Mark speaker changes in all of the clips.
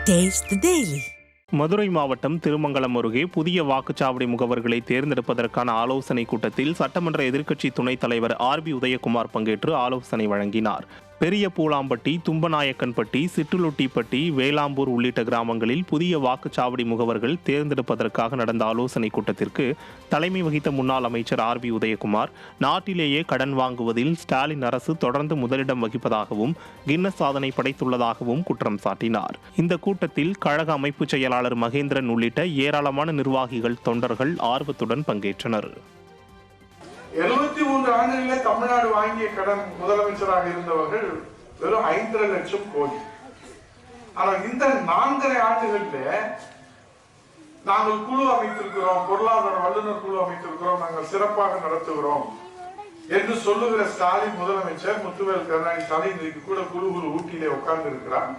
Speaker 1: Taste the Daily.
Speaker 2: Madurai மாவட்டம் திருமங்கலம் அருகே புதிய வாக்குச்சாவடி முகவர்களை தேர்ந்தெடுப்பதற்கான ஆலோசனை கூட்டத்தில் சட்டமன்ற எதிர்க்கட்சி துணைத் தலைவர் RB உதயகுமார் பங்கேற்று ஆலோசனை வழங்கினார். பெரிய பூலாம்பட்டி, தும்பநாயக்கன்பட்டி, சிட்டுலொட்டிப்பட்டி, வேளாம்பூர் உள்ளிட்ட கிராமங்களில் புதிய வாக்குச்சாவடி முகவர்கள் தேர்ந்தெடுப்பதற்காக நடந்த ஆலோசனை கூட்டத்திற்கு தலைமை வகித்த முன்னாள் அமைச்சர் RB உதயகுமார், நாட்டிலேயே கடன் வாங்குவதில் ஸ்டாலின் அரசு தொடர்ந்து முதலிடம் வகிப்பதாகவும் கின்னஸ் சாதனை படைத்துள்ளதாகவும் குற்றம் சாட்டினார். இந்த கூட்டத்தில் கழக அமைப்பு செயலாளர் மகேந்திரன் உள்ளிட்ட ஏராளமான நிர்வாகிகள், தொண்டர்கள் ஆர்வத்துடன் பங்கேற்றனர்.
Speaker 3: 73 ஆண்டுகளிலே தமிழ்நாடு வாங்கிய கடன் முதலமைச்சராக இருந்தவர்கள் வெறும் 5.5 லட்சம் கோடி. ஆனால் இந்த 4.5 ஆண்டுகளிலே நாங்கள் குழு அமைத்திருக்கிறோம், பொருளாதார வல்லுநர் குழு அமைத்திருக்கிறோம், நாங்கள் சிறப்பாக நடத்துகிறோம் என்று சொல்லுகிற ஸ்டாலின் முதலமைச்சர் முத்துவேல் கருணாநிதி இன்றைக்கு கூட குழு ஊட்டியிலே உட்கார்ந்து இருக்கிறார்.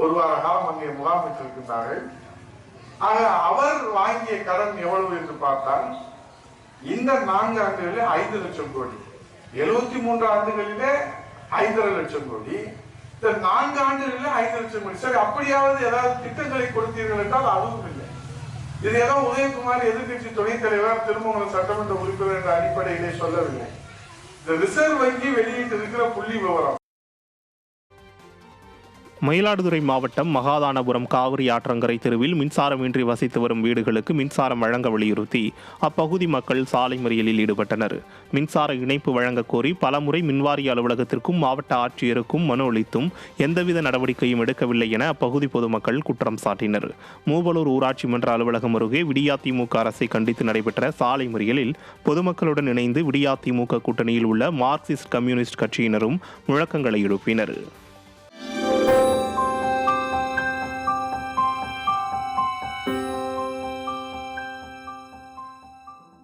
Speaker 3: ஒரு வார காலம் அங்கே முகாமிட்டிருக்கிறார்கள். ஆக அவர் வாங்கிய கடன் எவ்வளவு என்று பார்த்தால் இந்த 4 ஆண்டுகளிலே 5 லட்சம் கோடி, 73 ஆண்டுகளிலே 5.5 லட்சம் கோடி, இந்த 4 ஆண்டுகளிலே 5 லட்சம் கோடி. சரி, அப்படியாவது ஏதாவது திட்டங்களை கொடுத்தீர்கள் என்றால் அதுவும் இல்லை. இது ஏதோ உதயகுமார் எதிர்கட்சி துணைத் தலைவர், திருமங்கலம் சட்டமன்ற உறுப்பினர் என்ற அடிப்படையிலே சொல்லவில்லை. இந்த ரிசர்வ் வங்கி வெளியிட்டிருக்கிற புள்ளி விவரம்.
Speaker 2: மயிலாடுதுறை மாவட்டம் மகாதானபுரம் காவிரி ஆற்றங்கரை தெருவில் மின்சாரமின்றி வசித்து வரும் வீடுகளுக்கு மின்சாரம் வழங்க வலியுறுத்தி அப்பகுதி மக்கள் சாலை மறியலில் ஈடுபட்டனர். மின்சார இணைப்பு வழங்க கோரி பலமுறை மின்வாரிய அலுவலகத்திற்கும் மாவட்ட ஆட்சியருக்கும் மனு அளித்தும் எந்தவித நடவடிக்கையும் எடுக்கவில்லை என அப்பகுதி பொதுமக்கள் குற்றம் சாட்டினர். மூவலூர் ஊராட்சி மன்ற அலுவலகம் அருகே விடியாதிமுக அரசை கண்டித்து நடைபெற்ற சாலை மறியலில் பொதுமக்களுடன் இணைந்து விடியாதிமுக கூட்டணியில் உள்ள மார்க்சிஸ்ட் கம்யூனிஸ்ட் கட்சியினரும் முழக்கங்களை எழுப்பினர்.